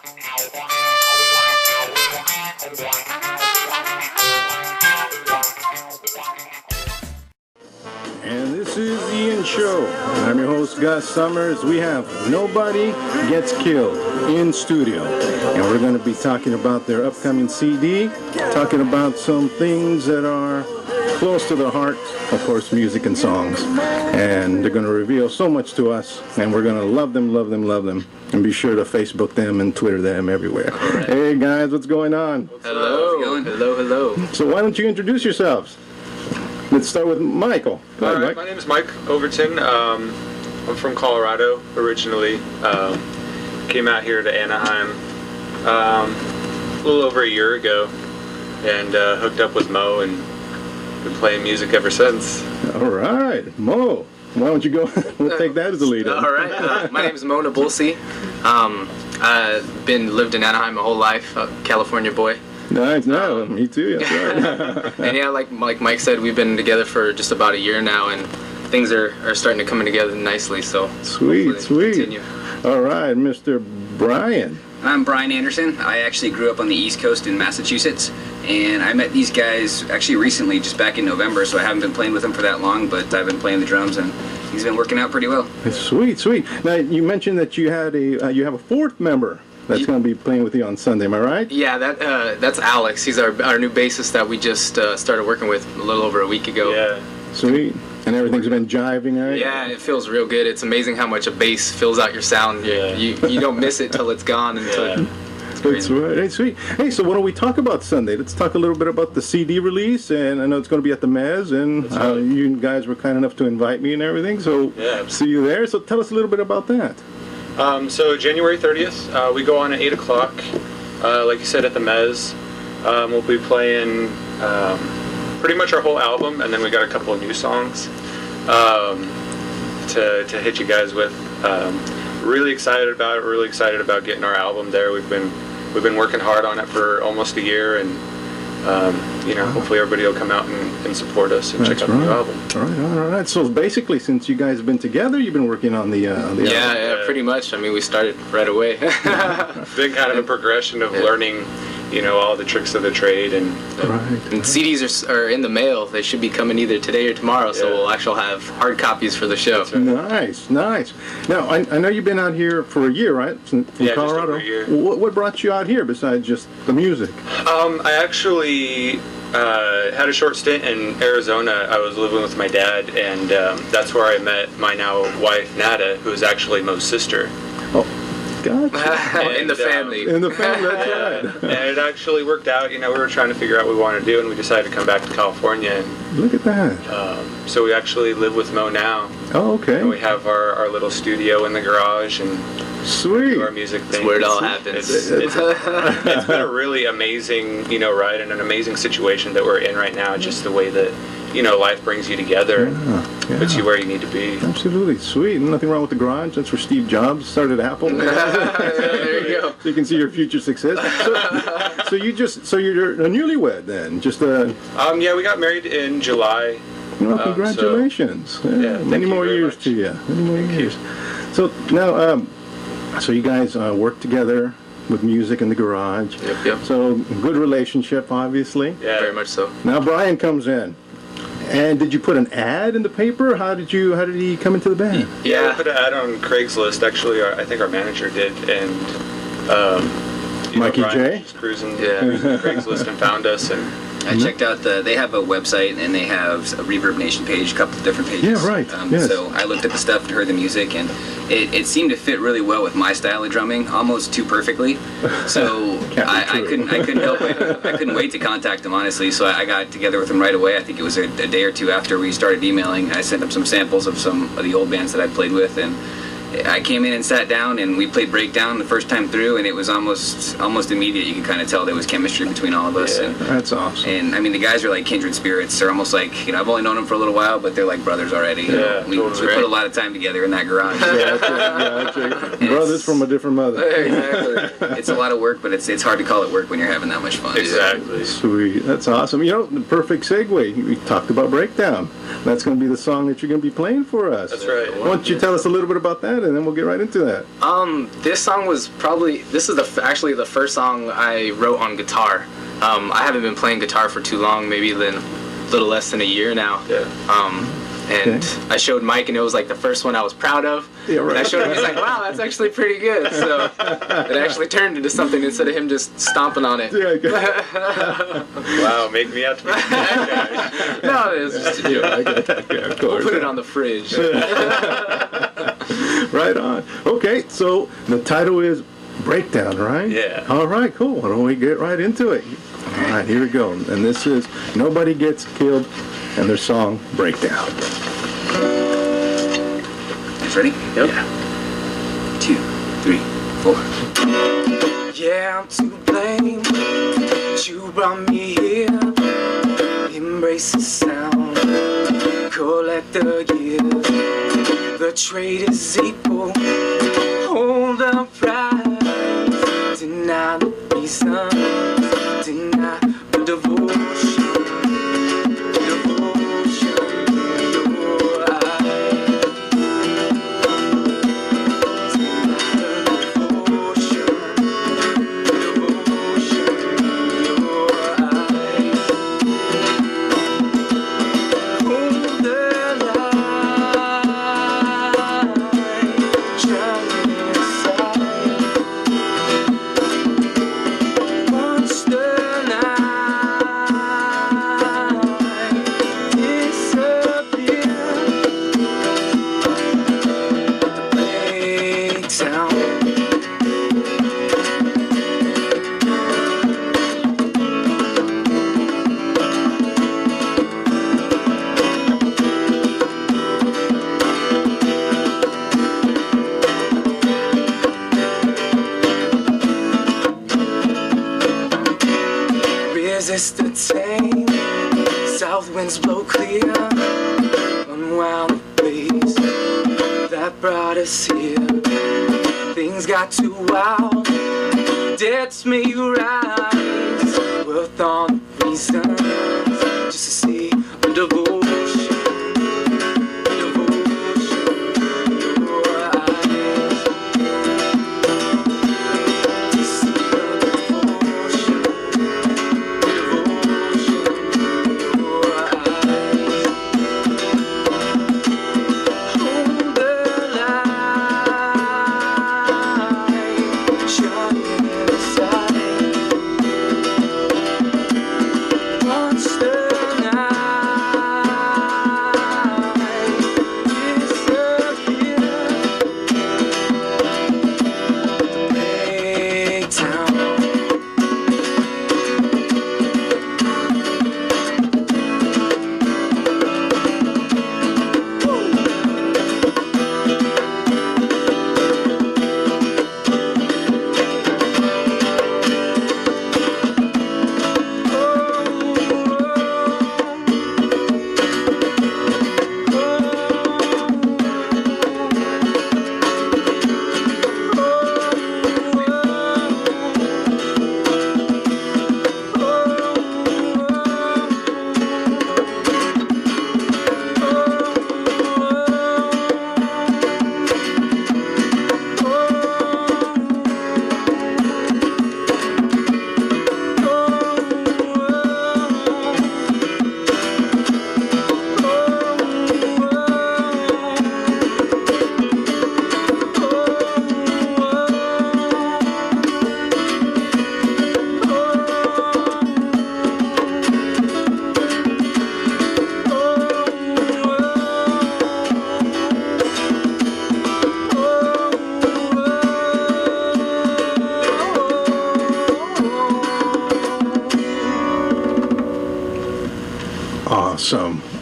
And this is the Ian Show. I'm your host, Gus Summers. We have Nobody Gets Killed in studio. And we're going to be talking about their upcoming CD, talking about some things that are close to their heart, of course, music and songs. And they're going to reveal so much to us, and we're going to love them, love them, love them. And be sure to Facebook them and Twitter them everywhere. Right. Hey, guys, what's going on? Hello. How's it going? Hello, hello. So why don't you introduce yourselves? Let's start with Michael. Go ahead, Mike. My name is Mike Overton. I'm from Colorado originally. Came out here to Anaheim a little over a year ago and hooked up with Mo and been playing music ever since. All right, Mo. Why don't you go? We'll take that as the lead. All right. My name is Mo Nabulsi. I've lived in Anaheim my whole life. California boy. Nice, no, me too. That's right. And yeah, like Mike said, we've been together for just about a year now, and things are starting to come together nicely. So sweet. Continue. All right, Mr. Brian. I'm Brian Anderson. I actually grew up on the East Coast in Massachusetts, and I met these guys actually recently, just back in November. So I haven't been playing with them for that long, but I've been playing the drums, and he's been working out pretty well. Sweet. Now you mentioned that you had you have a fourth member that's going to be playing with you on Sunday, am I right? Yeah, that's Alex. He's our new bassist that we just started working with a little over a week ago. Yeah. Sweet. And everything's been jiving, right? Yeah, it feels real good. It's amazing how much a bass fills out your sound. Yeah. You don't miss it till it's gone. Until That's right. Hey, sweet. Hey, so why don't we talk about Sunday? Let's talk a little bit about the CD release, and I know it's going to be at the Mez, and right. You guys were kind enough to invite me and everything, so Yeah. see you there. So tell us a little bit about that. So January 30th, we go on at 8 o'clock, like you said, at the Mez. We'll be playing pretty much our whole album, and then we got a couple of new songs to hit you guys with. Really excited about it. Really excited about getting our album there. We've been working hard on it for almost a year, and hopefully everybody will come out and support us and check out the new album. All right. So basically, since you guys have been together, you've been working on the album. Yeah, pretty much. I mean, we started right away. Been kind of a progression of learning, all the tricks of the trade, and CDs are in the mail. They should be coming either today or tomorrow, so we'll actually have hard copies for the show. Nice. Now, I know you've been out here for a year, right? From yeah, Colorado. Just over a year. What brought you out here besides just the music? I actually had a short stint in Arizona. I was living with my dad, and that's where I met my now wife, Nada, who is actually Mo's sister. Oh, gotcha. In the family. In the family, that's right. And it actually worked out. We were trying to figure out what we wanted to do, and we decided to come back to California. And, look at that. So we actually live with Mo now. Oh, okay. And we have our little studio in the garage, and sweet. do our music thing. That's where it all happens. It's been a really amazing, ride, and an amazing situation that we're in right now. Just the way that, life brings you together and puts you where you need to be. Absolutely. Sweet. Nothing wrong with the garage. That's where Steve Jobs started Apple. There you go. So you can see your future success. So you're a newlywed then? Just yeah, we got married in July. Congratulations. Many more years to you. Many more years. So now, so you guys work together with music in the garage. Yep. So good relationship, obviously. Yeah, Very much so. Now Brian comes in. And did you put an ad in the paper? How did he come into the band? Yeah, we put an ad on Craigslist. Actually, I think our manager did, and Mikey Brian J? was just cruising Craigslist and found us, and I checked out they have a website, and they have a Reverb Nation page, a couple of different pages. Yeah, right. Yes. So I looked at the stuff and heard the music, and it seemed to fit really well with my style of drumming, almost too perfectly. So I couldn't help it. I couldn't wait to contact him, honestly. So I got together with him right away. I think it was a day or two after we started emailing. I sent him some samples of some of the old bands that I played with, and I came in and sat down, and we played Breakdown the first time through, and it was almost immediate. You could kind of tell there was chemistry between all of us. Yeah, and that's awesome. And I mean, the guys are like kindred spirits. They're almost like, I've only known them for a little while, but they're like brothers already. We put a lot of time together in that garage. Brothers from a different mother. Exactly. It's a lot of work, but it's hard to call it work when you're having that much fun. Exactly. Sweet. That's awesome. The perfect segue. We talked about Breakdown. That's going to be the song that you're going to be playing for us. That's right. Why don't you tell us a little bit about that it, and then we'll get right into that. This song was actually the first song I wrote on guitar. I haven't been playing guitar for too long, maybe a little less than a year now. Yeah. And I showed Mike, and it was like the first one I was proud of. Yeah, right. And I showed him, he's like, wow, that's actually pretty good. So it actually turned into something instead of him just stomping on it. Yeah, Wow, make me out to be that guy. No, it was just a joke. yeah, of We'll course. put it on the fridge. Right on. Okay, so the title is Breakdown, right? Yeah. All right, cool. Why don't we get right into it? All right, here we go. And this is Nobody Gets Killed and their song Breakdown. Ready? Yep. Yeah. 2, 3, 4. Yeah, I'm to blame, but you brought me here. Embrace the sound, collect the years. The trade is equal, hold the price. Deny the reason, deny the devotion. Resist the tame, south winds blow clear, unwound the waves that brought us here. Things got too wild, debts may rise, worth all the reasons just to see the devotion.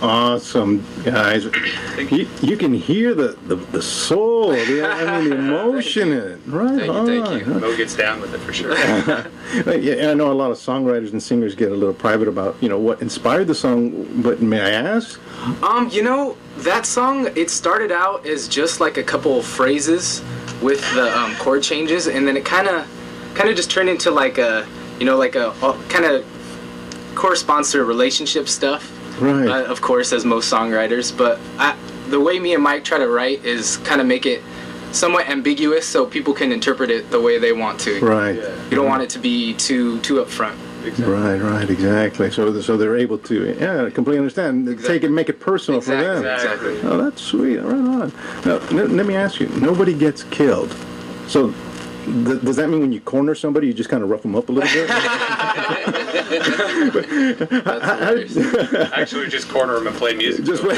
Awesome, guys. You can hear the soul, the emotion in it. Right on. Thank you. Mo gets down with it for sure. Yeah, I know a lot of songwriters and singers get a little private about, what inspired the song, but may I ask? That song, it started out as just like a couple of phrases with the chord changes, and then it kind of just turned into like a kind of corresponds to relationship stuff. Right. Of course, as most songwriters, but the way me and Mike try to write is kind of make it somewhat ambiguous, so people can interpret it the way they want to. Right. You don't want it to be too upfront. Exactly. Right, exactly. So they're able to, completely understand. Take it, make it personal for them. Exactly. Oh, that's sweet. Right on. Now, let me ask you. Nobody gets killed. So, does that mean when you corner somebody, you just kind of rough them up a little bit? Actually, just corner them and play music. Just They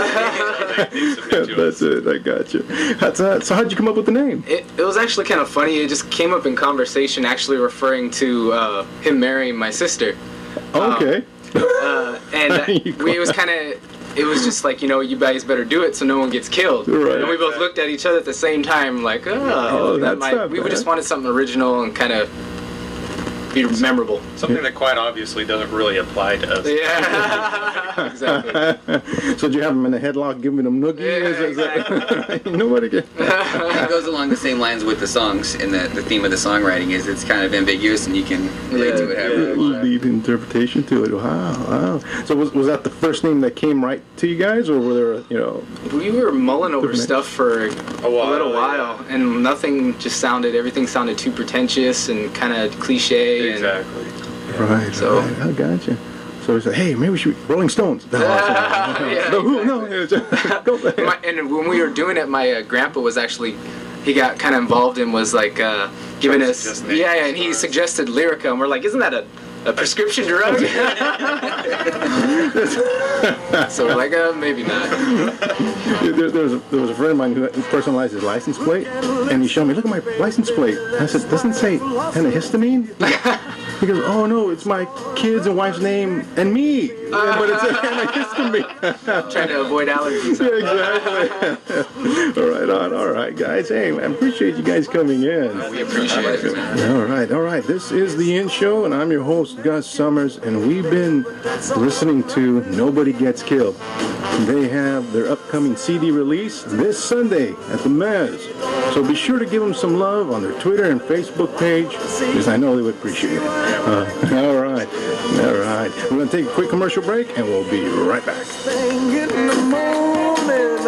submit to us. That's it. I got you. So how'd you come up with the name? It was actually kind of funny. It just came up in conversation, actually referring to him marrying my sister. Okay. It was just like, you guys better do it so no one gets killed. Right. And we both looked at each other at the same time, like, we just wanted something original and kind of be memorable. Something that quite obviously doesn't really apply to us. Yeah, exactly. So did you have them in a headlock giving them noogies? Yeah, exactly. Nobody get. It goes along the same lines with the songs, and the theme of the songwriting is it's kind of ambiguous, and you can relate to it however you want. Lead interpretation to it. Wow. So was that the first name that came right to you guys, or were there, We were mulling over stuff for a little while, and everything sounded too pretentious and kind of cliche. Exactly. Right. So- right. I got you. So he said, "Hey, maybe we should Rolling Stones." No, Yeah, no, who? No. Go ahead. And when we were doing it, my grandpa was actually, he got kind of involved and was like giving us, Just names. and he suggested Lyrica, and we're like, isn't that a prescription drug? So we're like, maybe not. There was a friend of mine who personalized his license plate, and he showed me, "Look at my license plate." I said, "Doesn't it say antihistamine?" He goes, "Oh no, it's my kids and wife's name and me, but it's antihistamine." Trying to avoid allergies. Yeah, exactly. All right, guys. Hey, I appreciate you guys coming in. We appreciate it. All right. This is the In Show, and I'm your host, Gus Summers, and we've been listening to Nobody Gets Killed. They have their upcoming CD release this Sunday at the Mez. So be sure to give them some love on their Twitter and Facebook page, because I know they would appreciate it. All right. We're going to take a quick commercial break, and we'll be right back. In the morning,